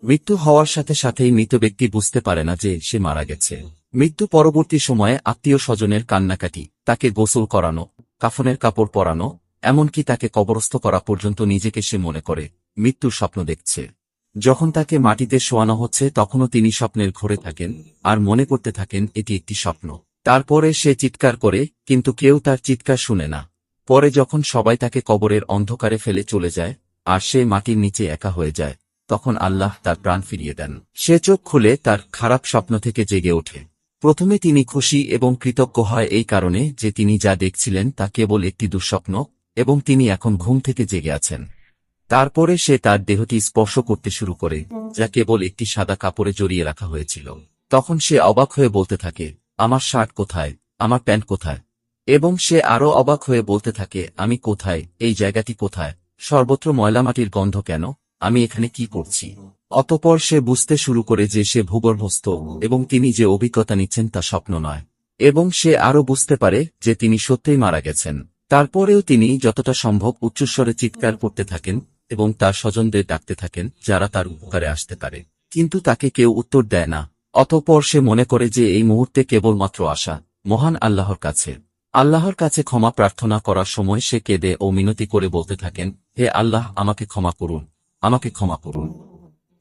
মৃত্যু হওয়ার সাথে সাথেই মৃত ব্যক্তি বুঝতে পারে না যে সে মারা গেছে। মৃত্যু পরবর্তী সময়ে আত্মীয় স্বজনের কান্নাকাটি, তাকে গোসল করানো, কাফনের কাপড় পরানো, এমনকি তাকে কবরস্থ করা পর্যন্ত নিজেকে সে মনে করে মৃত্যুর স্বপ্ন দেখছে। যখন তাকে মাটিতে শোয়ানো হচ্ছে তখনও তিনি স্বপ্নের ঘোরে থাকেন আর মনে করতে থাকেন এটি একটি স্বপ্ন। তারপরে সে চিৎকার করে, কিন্তু কেউ তার চিৎকার শুনে না। পরে যখন সবাই তাকে কবরের অন্ধকারে ফেলে চলে যায় আর সে মাটির নিচে একা হয়ে যায়, তখন আল্লাহ তার প্রাণ ফিরিয়ে দেন। সে চোখ খুলে তার খারাপ স্বপ্ন থেকে জেগে ওঠে। প্রথমে তিনি খুশি এবং কৃতজ্ঞ হয় এই কারণে যে তিনি যা দেখছিলেন তা কেবল একটি দুঃস্বপ্ন এবং তিনি এখন ঘুম থেকে জেগে আছেন। তারপরে সে তার দেহটি স্পর্শ করতে শুরু করে, যা কেবল একটি সাদা কাপড়ে জড়িয়ে রাখা হয়েছিল। তখন সে অবাক হয়ে বলতে থাকে, আমার শার্ট কোথায়, আমার প্যান্ট কোথায়? এবং সে আরও অবাক হয়ে বলতে থাকে, আমি কোথায়, এই জায়গাটি কোথায়, সর্বত্র ময়লামাটির গন্ধ কেন, আমি এখানে কি করছি? অতঃপর সে বুঝতে শুরু করে যে সে ভূগর্ভস্থ এবং তিনি যে অভিজ্ঞতা নিচ্ছেন তা স্বপ্ন নয়। এবং সে আরও বুঝতে পারে যে তিনি সত্যিই মারা গেছেন। তারপরেও তিনি যতটা সম্ভব উচ্চস্বরে চিৎকার করতে থাকেন এবং তার স্বজনদের ডাকতে থাকেন যারা তার উপকারে আসতে পারে, কিন্তু তাকে কেউ উত্তর দেয় না। অতঃপর সে মনে করে যে এই মুহূর্তে কেবলমাত্র আশা মহান আল্লাহর কাছে। আল্লাহর কাছে ক্ষমা প্রার্থনা করার সময় সে কেঁদে ও মিনতি করে বলতে থাকেন, হে আল্লাহ, আমাকে ক্ষমা করুন, আমাকে ক্ষমা করুন।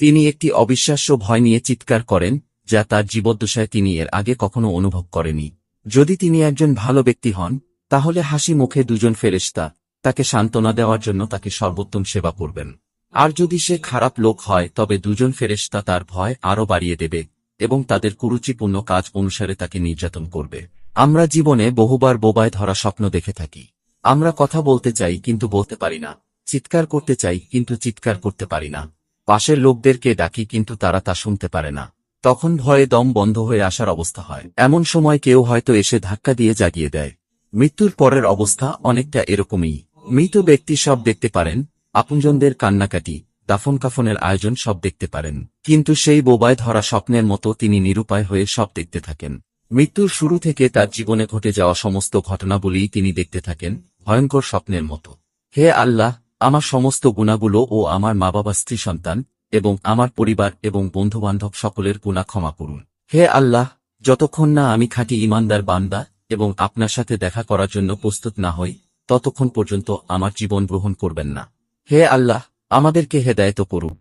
তিনি একটি অবিশ্বাস্য ভয় নিয়ে চিৎকার করেন, যা তার জীবদ্দশায় তিনি এর আগে কখনো অনুভব করেনি। যদি তিনি একজন ভালো ব্যক্তি হন, তাহলে হাসি মুখে দুজন ফেরেশতা তাকে সান্ত্বনা দেওয়ার জন্য তাকে সর্বোত্তম সেবা করবেন। আর যদি সে খারাপ লোক হয় তবে দুজন ফেরেশতা তার ভয় আরও বাড়িয়ে দেবে এবং তাদের কুরুচিপূর্ণ কাজ অনুসারে তাকে নির্যাতন করবে। আমরা জীবনে বহুবার বোবায় ধরা স্বপ্ন দেখে থাকি। আমরা কথা বলতে চাই কিন্তু বলতে পারি না, চিৎকার করতে চাই কিন্তু চিৎকার করতে পারি না, পাশের লোকদেরকে ডাকি কিন্তু তারা তা শুনতে পারে না। তখন ভয়ে দম বন্ধ হয়ে আসার অবস্থা হয়। এমন সময় কেউ হয়তো এসে ধাক্কা দিয়ে জাগিয়ে দেয়। মৃত্যুর পরের অবস্থা অনেকটা এরকমই। মৃত ব্যক্তি সব দেখতে পারেন, আপনজনদের কান্নাকাটি, দাফন কাফনের আয়োজন সব দেখতে পারেন, কিন্তু সেই বোবায় ধরা স্বপ্নের মতো তিনি নিরুপায় হয়ে সব দেখতে থাকেন। মৃত্যুর শুরু থেকে তার জীবনে ঘটে যাওয়া সমস্ত ঘটনাবলীই তিনি দেখতে থাকেন, ভয়ঙ্কর স্বপ্নের মতো। হে আল্লাহ, আমার সমস্ত গুনাহগুলো ও আমার মা বাবা, স্ত্রী, সন্তান এবং আমার পরিবার এবং বন্ধুবান্ধব সকলের গুনাহ ক্ষমা করুন। হে আল্লাহ, যতক্ষণ না আমি খাঁটি ঈমানদার বান্দা এবং আপনার সাথে দেখা করার জন্য প্রস্তুত না হই, ততক্ষণ পর্যন্ত আমার জীবন গ্রহণ করবেন না। হে আল্লাহ, আমাদেরকে হেদায়েত করুন।